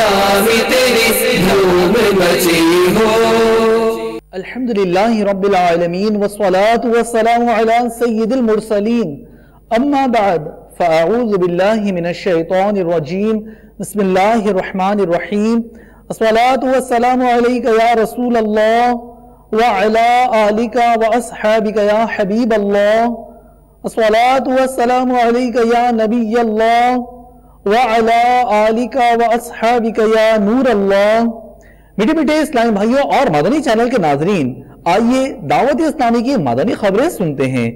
اسلامی تیری دھوم مچی ہو. الحمدللہ رب العالمین والصلاة والسلام علی سید المرسلین. اما بعد فاعوذ باللہ من الشیطان الرجیم. بسم اللہ الرحمن الرحیم. الصلاة والسلام علیک یا رسول اللہ وعلی آلک واصحابک یا حبیب اللہ. الصلاة والسلام علیک یا نبی اللہ وعلی آلک واصحابک یا نور اللہ. میٹھے میٹھے اسلامی بھائیوں اور مدنی چینل کے ناظرین، آئیے دعوت اسلامی کی مدنی خبریں سنتے ہیں.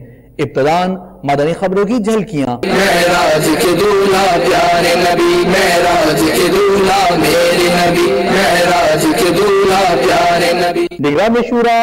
ابتداً مدنی خبروں کی جھلکیاں. معراج کے دولہ پیارے نبی، معراج کے دولہ میرے نبی، معراج کے دولہ پیارے نبی. نگران شورا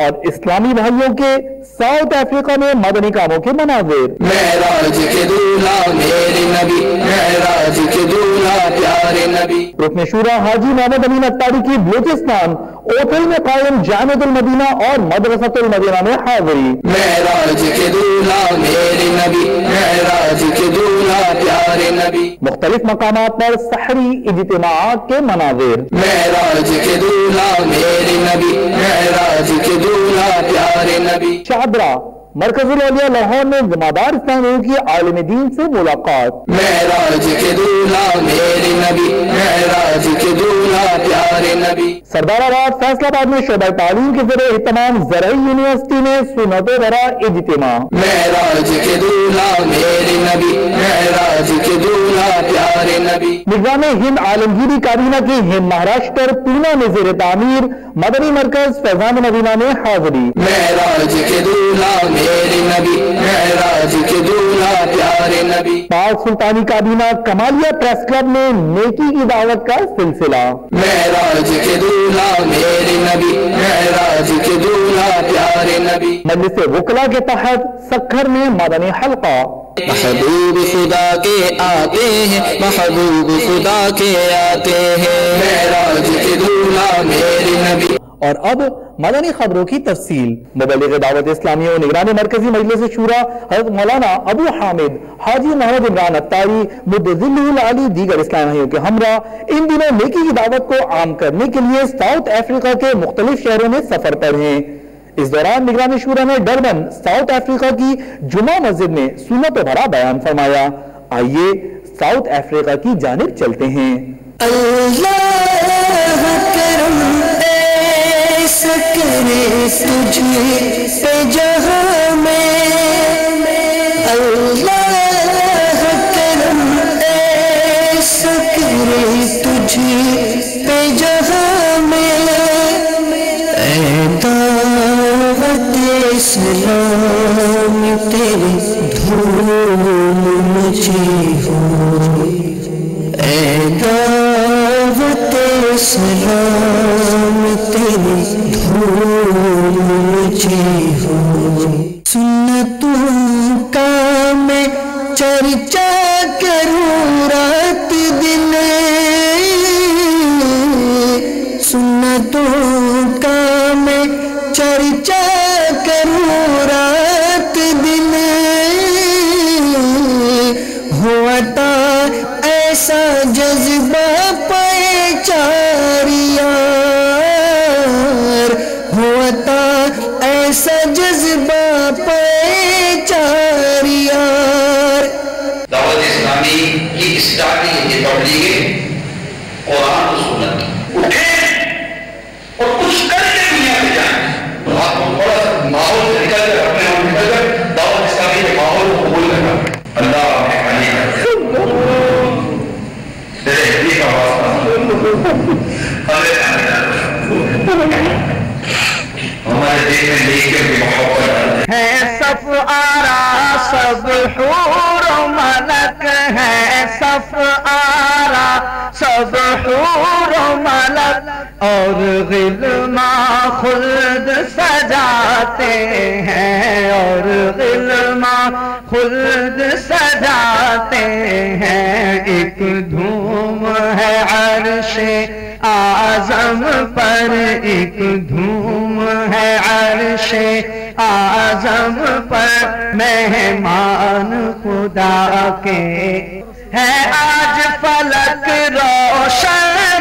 اور اسلامی بھائیوں کے ساؤتھ افریقہ میں مدنی کاموں کے مناظر. معراج کے دولہ میرے نبی، معراج کے دولہ پیارے نبی. رکن شورا حاجی محمد امین اتاری کی بلوچستان اوتھل میں قائم جامعۃ المدینہ اور مدرسۃ المدینہ میں حاضری. معراج کے دولہ میرے نبی، معراج کے دولہ پیارے نبی. مختلف مقامات پر سحری اجتماعات کے مناظر. معراج کے دولہ میرے نبی، معراج کے دولہ پیارے نبی. شادرہ مرکز الاولیاء لاہور میں ذمہ-دار اسلامیوں کی عالم دین سے ملاقات. معراج کے دولہ میرے نبی، معراج کے دولہ پیارے نبی. سردار آباد فیصل آباد میں شعبہ تعلیم کے زیر اہتمام زرعی یونیورسٹی میں سنت و ورا اجتماع. معراج کے دولہ میرے نبی، معراج کے دولہ پیارے نبی. نظام ہند عالمگیری کابینہ کی ہند مہاراشٹر پونا میں زیر تعمیر مدنی مرکز فیضان مدینہ میں حاضری. معراج کے دولہ میرے نبی، معراج کے دولہ پیارے نبی. پاک سلطانی کابینہ کمالیہ پریس کلب میں نیکی کی دعوت کا سلسلہ. معراج کے دولہ میرے نبی، معراج کے دولہ پیارے نبی. مجلس وکلا کے تحت سکھر میں مدنی حلقہ. محبوب خدا کے آتے ہیں، محبوب خدا کے آتے ہیں. معراج کے دولہ میرے نبی. اور اب مدنی خبروں کی تفصیل. مبلغ دعوت اسلامی و نگران مرکزی مجلس شورا حضرت مولانا ابو حامد حاجی محمد عمران اتاری مدظلہ العالی دیگر اسلامی بھائیوں کے ہمراہ ان دنوں نیکی کی دعوت کو عام کرنے کے لیے ساؤتھ افریقہ کے مختلف شہروں میں سفر پر ہیں. اس دوران نگران شورا نے ڈربن ساؤتھ افریقہ کی جمعہ مسجد میں سنت و بھرا بیان فرمایا. آئیے ساؤتھ افریقہ کی جانب چلتے ہیں. اللہ کرم ایسا کرے تجھے پہ جہاں میں، اللہ کرم ایسا کرے تجھے پہ جہاں میں. اے دعوت اسلام تیری دھوم مچی ہو، اے دعوت اسلام تیری دھوم مچی ہو. سنتوں کا میں چرچا کروں رات دن، سنتوں کا میں چرچا کروں رات دن. ہوتا ایسا جذبہ پہچان یار، ہوتا ایسا جذبہ پہچان یار. دعوت اسلامی کی اسٹارٹنگ یہ تبلیغ قرآن و سنت. اٹھیں اور کچھ کر کے دنیا میں جائیں. تو آپ کو تھوڑا سا ماحول سے نکل کر اپنے ہم نکل کر دعوت اسلامی کے ماحول کو قبول کرنا. اللہ ہمیں غنی کرے. تیرے ہدی کا واسطہ ہمارے دل میں نیکیوں کی محبت ہے. صف آرا سب حور و ملک ہے، صف آرا سب حور و ملک، اور غلماں خلد سجاتے ہیں، اور غلماں خلد سجاتے ہیں. ایک دھوم ہے عرش اعظم پر، ایک دھوم ہے عرش اعظم پر، مہمان خدا کے ہے آج فلک روشن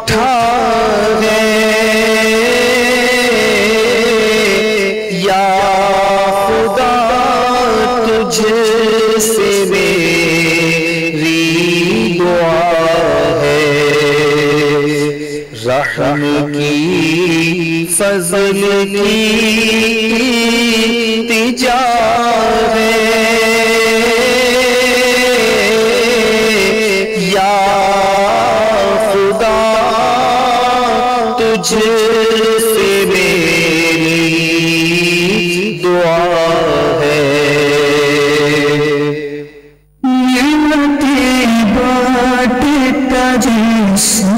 اٹھا ہے یا خدا تجھ سے میری دعا ہے، رحم کی فضل کی التجا ہے، یا خدا تجھ سے میری دعا ہے، نعمتیں بانٹتا جیسے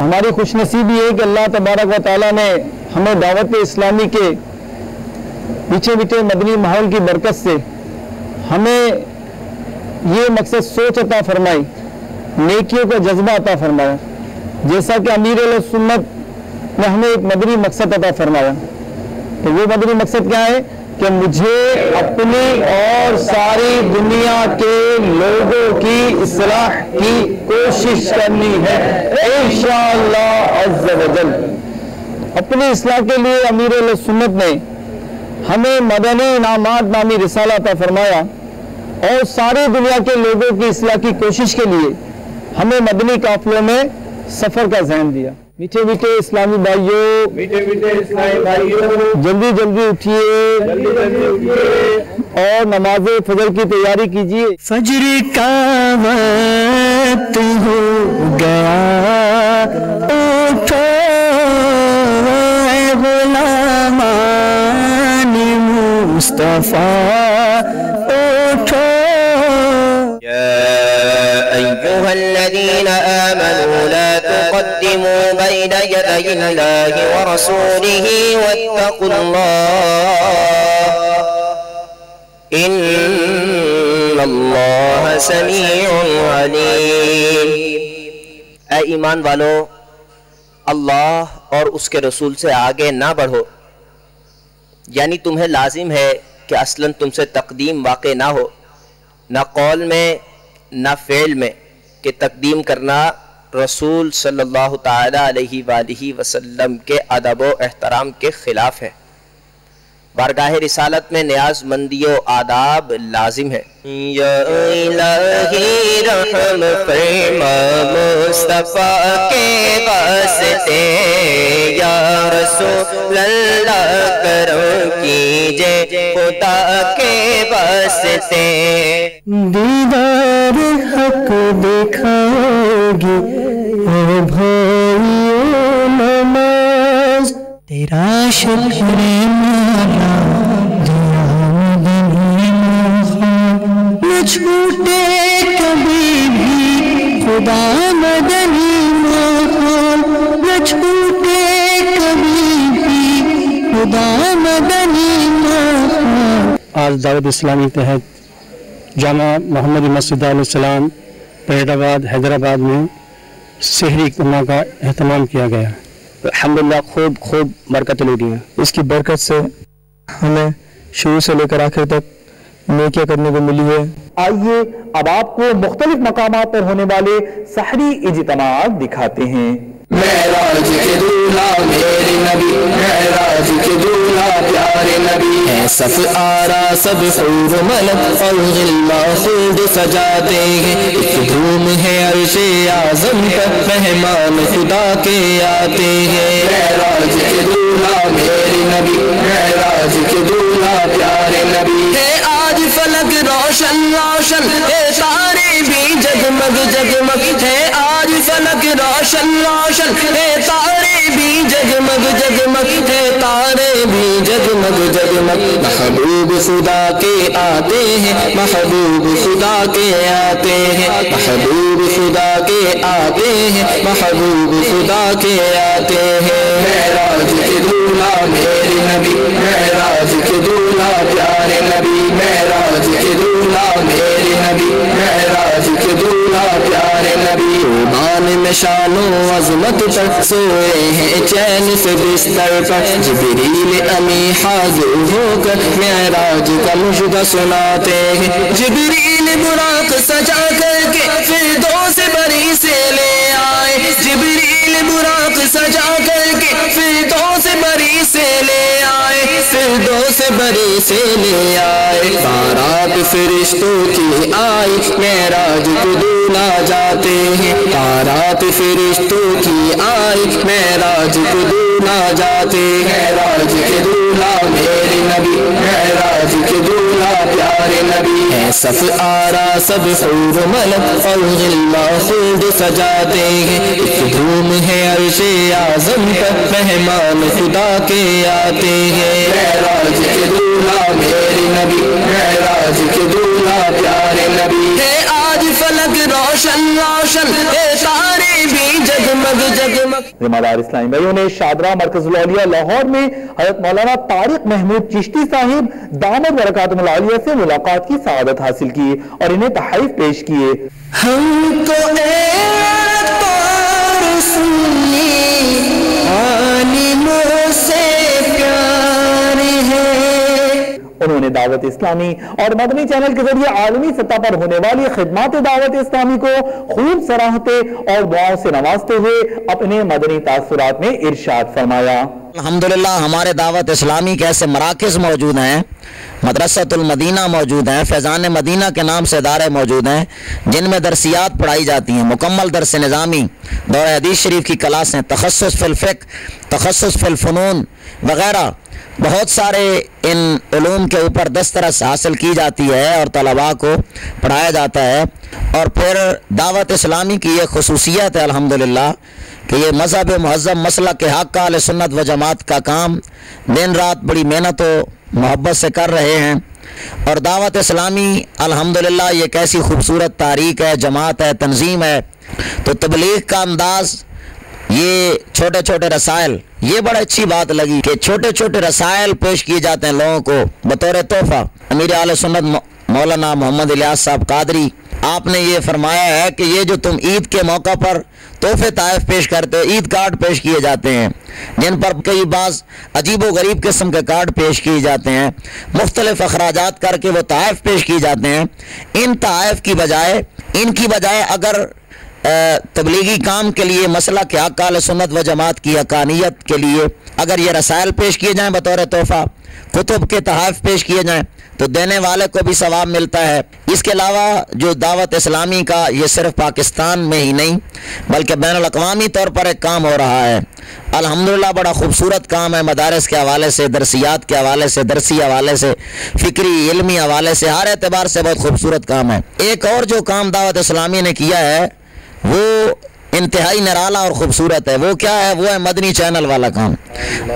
ہماری خوش نصیبی ہے کہ اللہ تبارک و تعالیٰ نے ہمیں دعوت اسلامی کے پیچھے پیچھے مدنی ماحول کی برکت سے ہمیں یہ مقصد سوچ عطا فرمائی، نیکیوں کا جذبہ عطا فرمایا، جیسا کہ امیر علیہ سنت نے ہمیں ایک مدنی مقصد عطا فرمایا۔ تو وہ مدنی مقصد کیا ہے کہ مجھے اپنی اور ساری دنیا کے لوگوں کی اصلاح کی کوشش کرنی ہے انشاءاللہ عز و جل۔ اپنی اصلاح کے لیے امیر علیہ سنت نے ہمیں مدنی انعامات نامی رسالہ عطا فرمایا، اور ساری دنیا کے لوگوں کی اصلاح کی کوشش کے لیے ہمیں مدنی قافلوں میں سفر کا ذہن دیا۔ میٹھے میٹھے اسلامی بھائیوں، جلدی جلدی اٹھیے اور نماز فجر کی تیاری کیجیے۔ فجر کا وقت ہو گیا، اٹھو اے غلامان مصطفیٰ، اٹھو۔ أيها الذين آمنوا لا تقدموا بين يدي الله ورسوله واتقوا الله إن الله سميع عليم۔ اے ایمان والو، اللہ اور اس کے رسول سے آگے نہ بڑھو، یعنی تمہیں لازم ہے کہ اصلاً تم سے تقدیم واقع نہ ہو، نہ قول میں نہ فعل میں، کہ تقدیم کرنا رسول صلی اللہ تعالیٰ علیہ وآلہ وسلم کے ادب و احترام کے خلاف ہے۔ بارگاہ رسالت میں نیاز مندی و آداب لازم ہے۔ یا الہی رحم فرما مصطفیٰ کے واسطے، یا رسول اللہ کرم کیجے خدا کے واسطے۔ دیدار حق دکھاؤ گی اے بھائیو نماز، تیرا شکر مولا دیا مدنی ماحول، نہ چھوٹے کبھی بھی خدا مدنی ماحول، نہ چھوٹے کبھی بھی خدا مدنی ماحول۔ آج دعوت اسلامی کے تحت جامع محمد مسجد علیہ السلام پریڈ آباد حیدرآباد میں سحری اجتماع کا اہتمام کیا گیا۔ الحمدللہ خوب برکت لوٹی ہے۔ اس کی برکت سے ہمیں شروع سے لے کر آخر تک نیکیاں کرنے کو ملی ہے۔ آئیے اب آپ کو مختلف مقامات پر ہونے والے سحری اجتماعات دکھاتے ہیں۔ معراج کے دولہا میرے نبی، معراج کے دولہا پیارے نبی، ہے صف آرا سب حور ملک اور غلما خلد سجاتے ہیں، ایک دھوم ہے عرش اعظم پر مہمان خدا کے آتے ہیں۔ معراج کے دولہا میرے نبی، معراج کے دولہا پیارے نبی، ہے آج فلک روشن روشن، ہے تارے بھی جگمگ جگمگ، ہے آج فلک روشن روشن، ہے تارے بھی جگمگ جگمگ، ہے تارے بھی جگمگ جگمگ، محبوب خدا کے آتے ہیں، محبوب خدا کے آتے ہیں، محبوب خدا کے آتے ہیں، محبوب خدا کے آتے ہیں۔ معراج کے دولہا میرے نبی، معراج کے دولہا پیارے نبی، معراج کے دولہا میرے نبی، معراج کے دولہا پیارے نبی، اپنے شان و عظمت پر سوئے ہیں چین سے بستر پر جبریل امی حاضر ہو کر معراج کا مژدہ سناتے ہیں جبریل براق سجا کر کے فردوس بری سے لے آئے جبریل براق سجا کر کے فردوس بری سے لے آئے فردوس بری سے لے آئے بارات فرشتوں کی آئی معراج کو دولا جاتے ہیں بارات فرشتوں کی آئی معراج کو دولا جاتے ہیں معراج کے دولا میرے نبی معراج کے دولا پیارے نبی ہے صف آرا سب حور ملک اور غلمان خود سجاتے ہیں ایک دھوم ہے عرش اعظم پر مہمان خدا کے آتے ہیں معراج کے دولا میرے نبی معراج کے دولا پیارے نبی ہے آج فلک روشن روشن تارے بھی جگمگ جگمگ ذمہ دار اسلامی بھائیوں نے شادرہ مرکز الاولیاء لاہور میں حضرت مولانا طارق محمود چشتی صاحب دامت برکاتہم العالیہ سے ملاقات کی سعادت حاصل کی اور انہیں تحائف پیش کیے ہم کو انہوں نے دعوت اسلامی اور مدنی چینل کے ذریعے عالمی سطح پر ہونے والی خدمات دعوت اسلامی کو خوب سراہتے اور دعاؤں سے نوازتے ہوئے اپنے مدنی تاثرات میں ارشاد فرمایا الحمدللہ ہمارے دعوت اسلامی کے ایسے مراکز موجود ہیں مدرسۃ المدینہ موجود ہیں فیضان مدینہ کے نام سے ادارے موجود ہیں جن میں درسیات پڑھائی جاتی ہیں مکمل درس نظامی دورہ حدیث شریف کی کلاسیں تخصص فی الفقہ تخصص فی الفنون وغیرہ بہت سارے ان علوم کے اوپر دسترس حاصل کی جاتی ہے اور طلباء کو پڑھایا جاتا ہے اور پھر دعوت اسلامی کی یہ خصوصیت ہے الحمدللہ کہ یہ مذہب مہذب مسلک کے حق اہل سنت و جماعت کا کام دن رات بڑی محنت و محبت سے کر رہے ہیں اور دعوت اسلامی الحمدللہ یہ کیسی خوبصورت تحریک ہے جماعت ہے تنظیم ہے تو تبلیغ کا انداز یہ چھوٹے چھوٹے رسائل یہ بڑا اچھی بات لگی کہ چھوٹے چھوٹے رسائل پیش کیے جاتے ہیں لوگوں کو بطور تحفہ امیر اہل سنت مولانا محمد الیاس صاحب قادری آپ نے یہ فرمایا ہے کہ یہ جو تم عید کے موقع پر تحفے تحائف پیش کرتے ہو عید کارڈ پیش کیے جاتے ہیں جن پر کئی بعض عجیب و غریب قسم کے کارڈ پیش کیے جاتے ہیں مختلف اخراجات کر کے وہ تحائف پیش کیے جاتے ہیں ان تحائف کی بجائے اگر تبلیغی کام کے لیے مسئلہ کے حق اہل سنت و جماعت کی حقانیت کے لیے اگر یہ رسائل پیش کیے جائیں بطور تحفہ کتب کے تحائف پیش کیے جائیں تو دینے والے کو بھی ثواب ملتا ہے اس کے علاوہ جو دعوت اسلامی کا یہ صرف پاکستان میں ہی نہیں بلکہ بین الاقوامی طور پر ایک کام ہو رہا ہے الحمدللہ بڑا خوبصورت کام ہے مدارس کے حوالے سے درسیات کے حوالے سے درسی حوالے سے فکری علمی حوالے سے ہر اعتبار سے بہت خوبصورت کام ہے ایک اور جو کام دعوت اسلامی نے کیا ہے وہ انتہائی نرالا اور خوبصورت ہے وہ کیا ہے وہ ہے مدنی چینل والا کام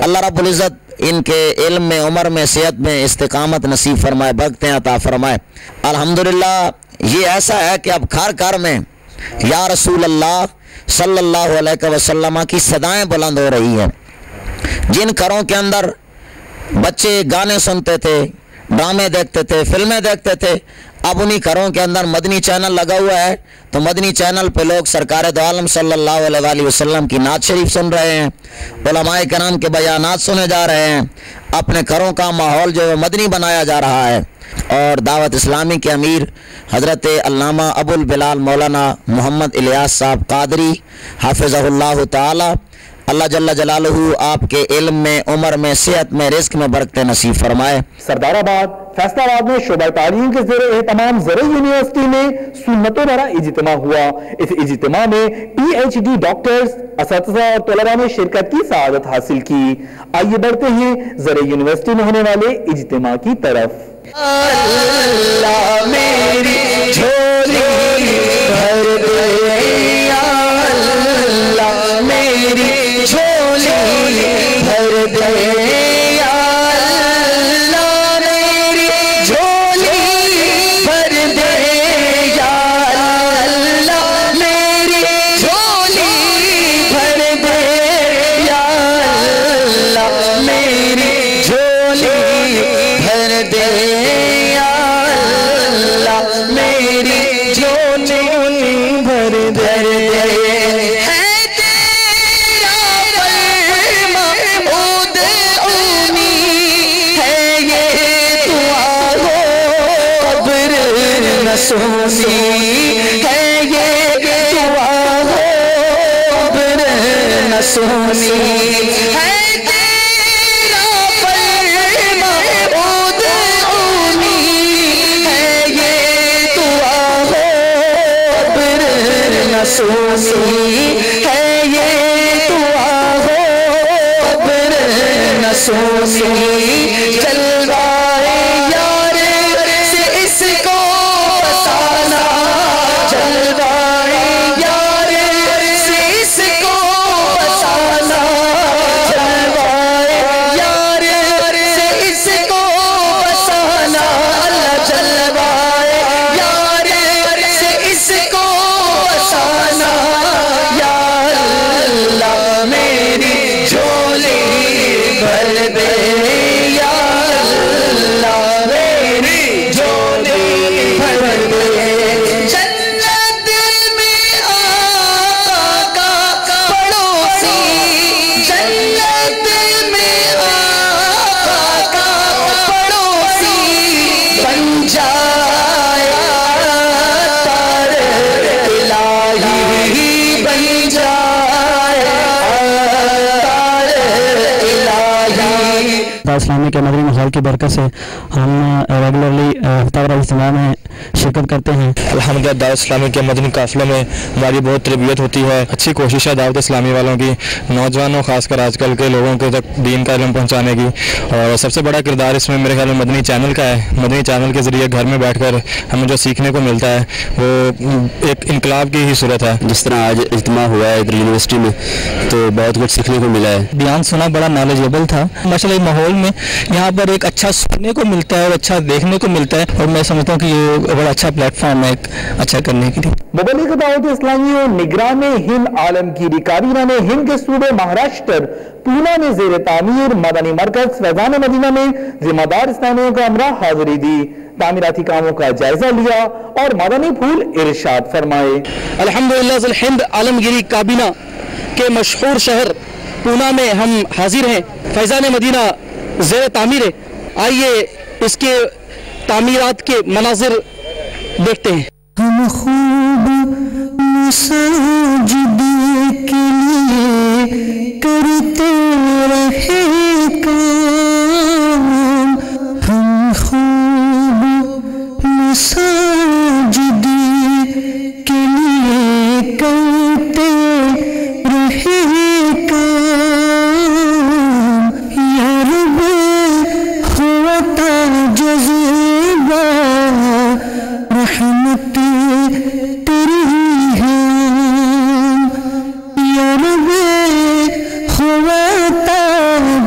اللہ رب العزت ان کے علم میں عمر میں صحت میں استقامت نصیب فرمائے برکتیں عطا فرمائے الحمدللہ یہ ایسا ہے کہ اب گھر گھر میں یا رسول اللہ صلی اللہ علیہ وسلم کی صدائیں بلند ہو رہی ہیں جن گھروں کے اندر بچے گانے سنتے تھے ڈرامے دیکھتے تھے فلمیں دیکھتے تھے اب انہی گھروں کے اندر مدنی چینل لگا ہوا ہے تو مدنی چینل پہ لوگ سرکار دو عالم صلی اللہ علیہ وآلہ وسلم کی نعت شریف سن رہے ہیں علماء کرام کے بیانات سنے جا رہے ہیں اپنے گھروں کا ماحول جو ہے مدنی بنایا جا رہا ہے اور دعوت اسلامی کے امیر حضرت علامہ ابو البلال مولانا محمد الیاس صاحب قادری حافظہ اللہ تعالی اللہ جل جلالہ آپ کے علم میں عمر میں صحت میں رزق میں برکتیں نصیب فرمائے سردار آباد فیصل آباد میں شعبہ تعلیم کے زیر اہتمام زرعی یونیورسٹی میں سنتوں بھرا اجتماع ہوا اس اجتماع میں پی ایچ ڈی ڈاکٹرز اساتذہ اور طلباء نے شرکت کی سعادت حاصل کی آئیے بڑھتے ہیں زرعی یونیورسٹی میں ہونے والے اجتماع کی طرف اللہ میری جھولی بھر دے یا اللہ میری جھولی بھر دے یا اللہ میری جھولی بھر دے یا اللہ میری جھولی بھر دے یا اللہ میری جھولی بھر دے یا اللہ نسونی ہے یہ دعا ہو ابر نسونی ہے تیرا فرما ادعونی ہے یہ دعا ہو ابر نسونی ہے یہ دعا ہو ابر نسونی جلوائے یار سے اس کو بسانا جلوائے یار سے اس کو بسانا جلوائے یار سے اس کو بسانا اللہ جلوائے یار سے اس کو بسانا یا اللہ میری جھولی بھر دے یا اللہ میری جھولی بھر دے جنت میں آقا کا پڑوسی جنت میں آقا کا پڑوسی بن جایا تار الہی بن جایا تار الہی۔ اسلامی کے مدنی ماحول کی برکت سے ہم ریگولرلی ہفتہ وار اجتماع میں شرکت کرتے ہیں۔ الحمدللہ دعوت اسلامی کے مدنی قافلے میں ہماری بہت تربیت ہوتی ہے۔ اچھی کوشش ہے دعوت اسلامی والوں کی نوجوانوں خاص کر آج کل کے لوگوں کو تک دین کا علم پہنچانے کی، اور سب سے بڑا کردار اس میں میرے خیال میں مدنی چینل کا ہے۔ مدنی چینل کے ذریعے گھر میں بیٹھ کر ہمیں جو سیکھنے کو ملتا ہے وہ ایک انقلاب کی ہی صورت ہے۔ جس طرح آج اجتماع ہوا ہے ادھر یونیورسٹی میں تو بہت کچھ سیکھنے کو ملا ہے۔ بیان سنا بڑا نالجیبل تھا ماشاءاللہ۔ ماحول میں یہاں پر ایک اچھا سننے کو ملتا ہے اور اچھا دیکھنے کو ملتا ہے، اور میں سمجھتا ہوں کہ یہ بڑا اچھا پلیٹ فارم ہے ایک اچھا کرنے کے لیے۔ مبلغ دعوت اسلامی و نگران ہند عالمگیری کابینہ نے ہند کے صوبے مہاراشٹر پونا میں زیر تعمیر مدنی مرکز فیضان مدینہ میں ذمہ دار اسلامیوں کا ہمراہ حاضری دی، تعمیراتی کاموں کا جائزہ لیا اور مدنی پھول ارشاد فرمائے۔ الحمدللہ ہند عالمگیری کابینہ کے مشہور شہر پونا میں ہم حاضر ہیں۔ فیضان مدینہ زیر تعمیر ہے، آئیے اس کے تعمیرات کے مناظر دیکھتے ہیں۔ ہم خوب مساجد کے لیے کرتے رہے کام، ہم خوب مساجد کے لیے کرتے رہے کام، یا رب ہوتا جذبہ رحمت تیری ہے، یا رب ہوتا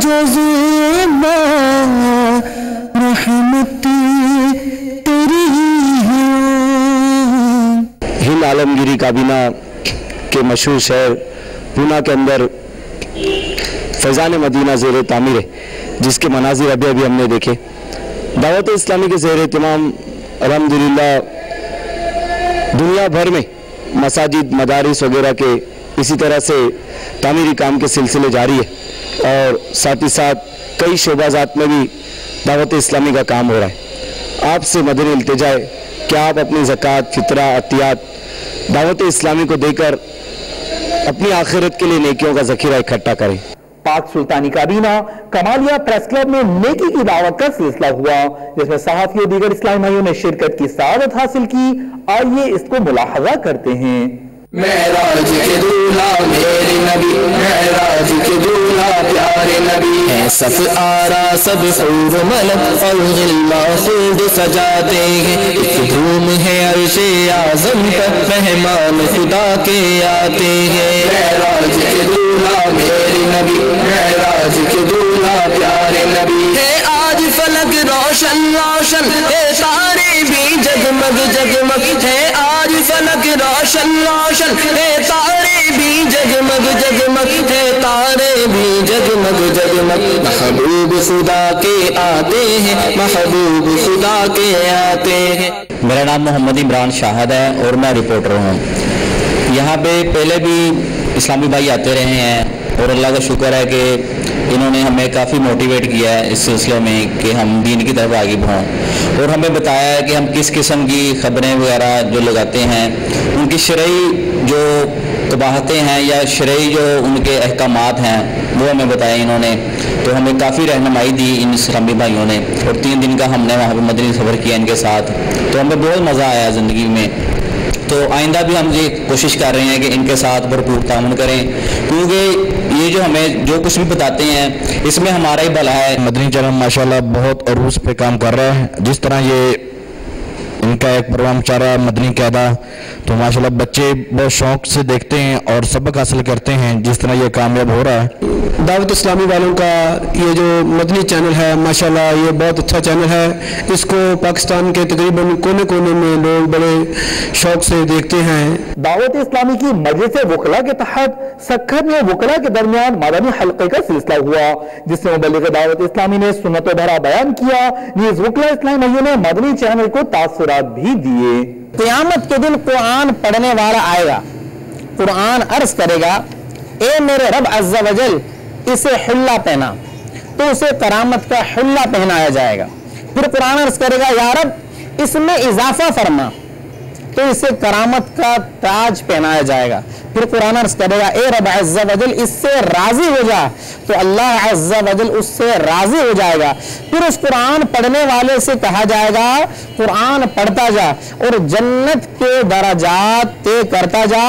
جذبہ رحمت تیری ہے۔ ہند عالمگیری کابینہ کے مشہور شہر پونا کے اندر فیضان مدینہ زیر تعمیر ہے، جس کے مناظر ابھی ہم نے دیکھے۔ دعوت اسلامی کے زیر اہتمام الحمدللہ دنیا بھر میں مساجد مدارس وغیرہ کے اسی طرح سے تعمیری کام کے سلسلے جاری ہے، اور ساتھ ہی ساتھ کئی شعبات میں بھی دعوت اسلامی کا کام ہو رہا ہے۔ آپ سے مدنی التجا ہے کہ آپ اپنی زکوٰۃ، فطرہ، عطیات دعوت اسلامی کو دے کر اپنی آخرت کے لیے نیکیوں کا ذخیرہ اکٹھا کریں۔ پاک سلطانی کابینہ کمالیہ پریس کلب میں نیکی کی دعوت کا سلسلہ ہوا، جس میں صحافی و دیگر اسلامی بھائیوں نے شرکت کی سعادت حاصل کی۔ آئیے اس کو ملاحظہ کرتے ہیں۔ معراج کے دولہا میرے نبی، معراج کے دولہا پیارے نبی، ہے صف آرا سب حور و ملک اور غلما خود سجاتے ہیں، ایک دھوم ہے عرش اعظم پر مہمان خدا کے آتے ہیں۔ معراج کے دولہا میرے نبی، معراج کے دولہا پیارے نبی، ہے آج فلک روشن روشن، ہے تارے بھی جگمگ جگمگ، ہے آج فلک روشن روشن، ہے تارے بھی جگمگ جگمگ، ہے تارے بھی جگمگ جگمگ، محبوب خدا کے آتے ہیں، محبوب خدا کے آتے ہیں۔ میرا نام محمد عمران شاہد ہے اور میں رپورٹر ہوں۔ یہاں پہ پہلے بھی اسلامی بھائی آتے رہے ہیں اور اللہ کا شکر ہے کہ انہوں نے ہمیں کافی موٹیویٹ کیا ہے اس سلسلے میں کہ ہم دین کی طرف آگے بڑھیں، اور ہمیں بتایا ہے کہ ہم کس قسم کی خبریں وغیرہ جو لگاتے ہیں ان کی شرعی جو قباحتیں ہیں یا شرعی جو ان کے احکامات ہیں وہ ہمیں بتائے انہوں نے، تو ہمیں کافی رہنمائی دی ان اسلامی بھائیوں نے، اور 3 دن کا ہم نے وہاں پہ مدنی سفر کیا ان کے ساتھ، تو ہمیں بہت مزہ آیا زندگی میں۔ تو آئندہ بھی ہم یہ کوشش کر رہے ہیں کہ ان کے ساتھ بھرپور تعاون کریں، کیونکہ یہ جو ہمیں جو کچھ بھی بتاتے ہیں اس میں ہمارا ہی بھلا ہے۔ مدنی چینل ماشاءاللہ بہت عروج پہ کام کر رہا ہے، جس طرح یہ ان کا ایک پروگرام چل رہا ہے مدنی قاعدہ، تو ماشاءاللہ بچے بہت شوق سے دیکھتے ہیں اور سبق حاصل کرتے ہیں، جس طرح یہ کامیاب ہو رہا ہے۔ دعوت اسلامی والوں کا یہ جو مدنی چینل ہے ماشاءاللہ یہ بہت اچھا چینل ہے، اس کو پاکستان کے تقریباً کونے کونے میں لوگ بڑے شوق سے دیکھتے ہیں۔ دعوت اسلامی کی مجلس وکلاء کے تحت سکھر میں وکلاء کے درمیان مدنی حلقے کا سلسلہ ہوا، جس میں مبلغ دعوت اسلامی نے سنت و بھرا بیان کیا، نیز وکلاء اسلامی بھائیوں نے مدنی چینل کو تاثرات بھی دیے۔ قیامت کے دن قرآن پڑھنے والا آئے گا، قرآن عرض کرے گا اے میرے رب عز و جل اسے حلہ پہنا، تو اسے کرامت کا حلہ پہنایا جائے گا۔ پھر قرآن عرض کرے گا یا رب اس میں اضافہ فرما، تو اسے کرامت کا تاج پہنایا جائے گا۔ پھر قرآن عرض کرے گا اے رب عز و جل اس سے راضی ہو جا، تو اللہ عز و جل اس سے راضی ہو جائے گا۔ پھر اس قرآن پڑھنے والے سے کہا جائے گا قرآن پڑھتا جا اور جنت کے درجات طے کرتا جا،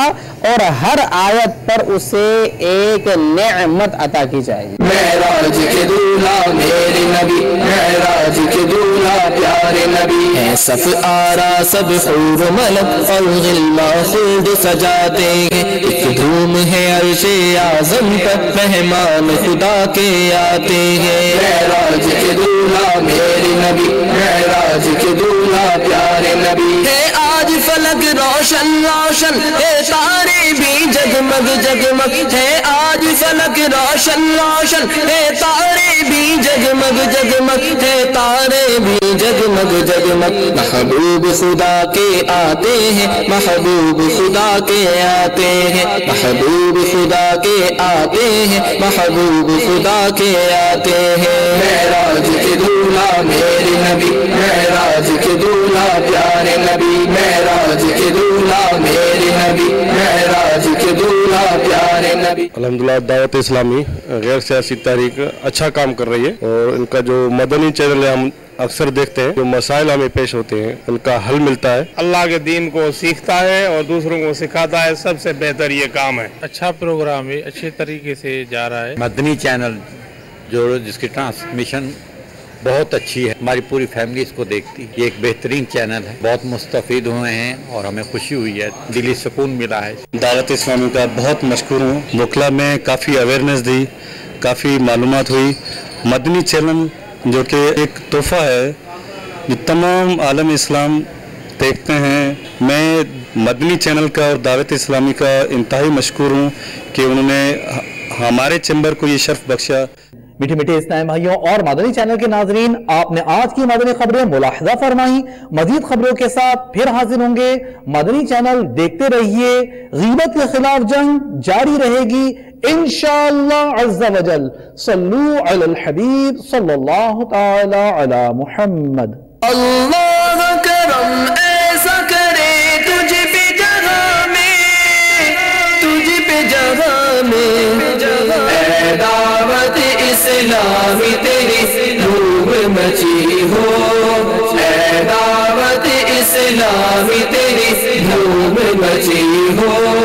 اور ہر آیت پر اسے ایک نعمت عطا کی جائے گی۔ معراج کے دولہا میرے نبی، معراج کے دولہا پیارے نبی، ہے صف آرا سب حور و ملک فوق الماخود سجاتے ہیں، ایک دھوم ہے عرش اعظم پر مہمان خدا کے آتے ہیں۔ معراج کے دولہا میرے نبی، معراج کے دولہا پیارے نبی، ہے آج فلک روشن روشن، ہے تارے بھی جگمگ جگمگ، ہے آج فلک روشن روشن، ہے تارے بھی جگمگ جگمگ، ہے تارے بھی جگمگ جگمگ، محبوب خدا کے آتے ہیں، محبوب خدا کے آتے ہیں، محبوب خدا کے آتے ہیں، محبوب خدا کے آتے ہیں۔ معراج کے دولہا میرے نبی، معراج کے دولہا پیارے نبی، معراج کے دولہا میرے نبی، معراج کے دولہا پیارے نبی۔ الحمدللہ دعوت اسلامی غیر سیاسی تحریک اچھا کام کر رہی ہے، اور ان کا جو مدنی چینل ہے ہم اکثر دیکھتے ہیں، جو مسائل ہمیں پیش ہوتے ہیں ان کا حل ملتا ہے۔ اللہ کے دین کو سیکھتا ہے اور دوسروں کو سکھاتا ہے، سب سے بہتر یہ کام ہے۔ اچھا پروگرام ہے، اچھے طریقے سے جا رہا ہے۔ مدنی چینل جو جس کی ٹرانسمیشن بہت اچھی ہے، ہماری پوری فیملی اس کو دیکھتی ہے، یہ ایک بہترین چینل ہے، بہت مستفید ہوئے ہیں اور ہمیں خوشی ہوئی ہے، دلی سکون ملا ہے۔ دعوت اسلامی کا بہت مشکور ہوں، وکلا میں کافی اویئرنیس دی، کافی معلومات ہوئی۔ مدنی چینل جو کہ ایک تحفہ ہے جو تمام عالم اسلام دیکھتے ہیں، میں مدنی چینل کا اور دعوت اسلامی کا انتہائی مشکور ہوں کہ انہوں نے ہمارے چیمبر کو یہ شرف بخشا۔ میٹھے میٹھے اسلامی بھائیوں اور مدنی چینل کے ناظرین، آپ نے آج کی مدنی خبریں ملاحظہ فرمائیں، مزید خبروں کے ساتھ پھر حاضر ہوں گے۔ مدنی چینل دیکھتے رہیے، غیبت کے خلاف جنگ جاری رہے گی انشاءاللہ عز و جل۔ صلو علی الحبیب صلی اللہ تعالی علی محمد۔ اللہ کرم ایسا کرے تجھ پہ جہاں میں، تجھ پہ جہاں میں، اے دعوت اسلامی تیری دھوم مچی ہو، اے دعوت اسلامی تیری دھوم مچی ہو۔